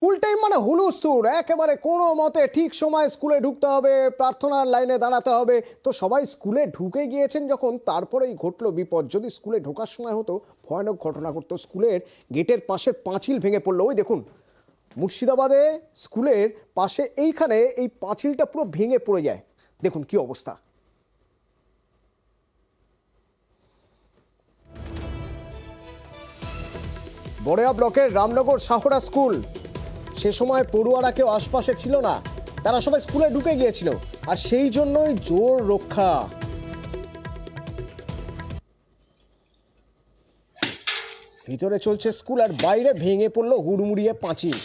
Full time মানে হুলস্থুল, একেবারে কোনো মতে ঠিক সময় স্কুলে ঢুকতে হবে, প্রার্থনার লাইনে দাঁড়াতে হবে। তো সবাই স্কুলে ঢুকে গিয়েছেন যখন, তারপরেই ঘটলো বিপদ। যদি স্কুলে ঢোকার সময় হতো, ভয়ানক ঘটনা ঘটতো। স্কুলের গেটের পাশের পাঁচিল ভেঙে পড়লো। ওই দেখুন, মুর্শিদাবাদে স্কুলের পাশে এইখানে এই পাঁচিলটা পুরো ভেঙে পড়ে যায়। দেখুন কি অবস্থা। বড়িয়া ব্লকের রামনগর শাহরা স্কুল, সে সময় পড়ুয়ারা কেউ আশপাশে ছিল না, তারা সবাই স্কুলে ঢুকে গিয়েছিল, আর সেই জন্যই জোর রক্ষা। ভিতরে চলছে স্কুল, আর বাইরে ভেঙে পড়লো হুড়মুড়িয়ে পাঁচিল।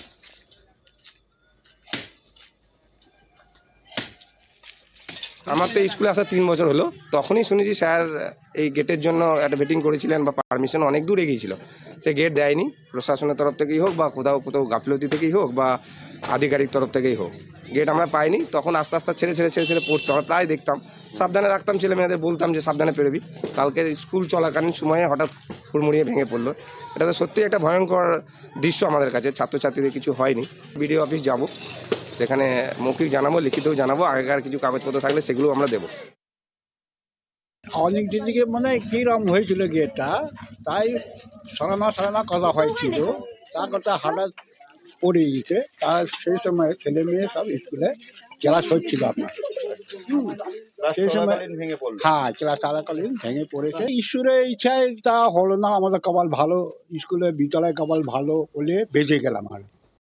আমার তো স্কুলে আসা 3 বছর হলো, তখনই শুনেছি স্যার এই গেটের জন্য একটা মিটিং করেছিলেন বা পারমিশন অনেক দূর এগিয়েছিল। সে গেট দেয়নি, প্রশাসনের তরফ থেকেই হোক বা কোথাও কোথাও গাফিলতি থেকেই হোক বা আধিকারিক তরফ থেকেই হোক, গেট আমরা পাইনি। তখন আস্তে আস্তে ছেড়ে ছেড়ে ছেড়ে ছেড়ে পড়তো, আমরা প্রায় দেখতাম, সাবধানে রাখতাম, ছেলে মেয়েদের বলতাম যে সাবধানে পেরোবি। কালকে স্কুল চলাকালীন সময়ে হঠাৎ হুড়মুড়িয়ে ভেঙে পড়লো। এটা তো সত্যি একটা ভয়ঙ্কর দৃশ্য আমাদের কাছে। ছাত্রছাত্রীদের কিছু হয়নি। বিডিও অফিস যাব, সেখানে মৌখিক জানাবো, লিখিতও জানাবো, আগেকার কিছু কাগজপত্র থাকলে সেগুলো আমরা দেবো। অনেক দিন থেকে মানে কীরকম হয়েছিল গেটটা, তাই সরানা কথা হয়েছিল। তার কথা হঠাৎ পড়ে গেছে। তার সেই সময় ছেলে মেয়ে সব স্কুলে ক্লাস হচ্ছিল আপনার। সেই সময় হ্যাঁ, ক্লাস চলাকালীন ভেঙে পড়েছে। ঈশ্বরের ইচ্ছায় তা হলো না। আমাদের কপাল ভালো, স্কুলে বিদ্যালয় কপাল ভালো বলে বেঁচে গেলাম। আর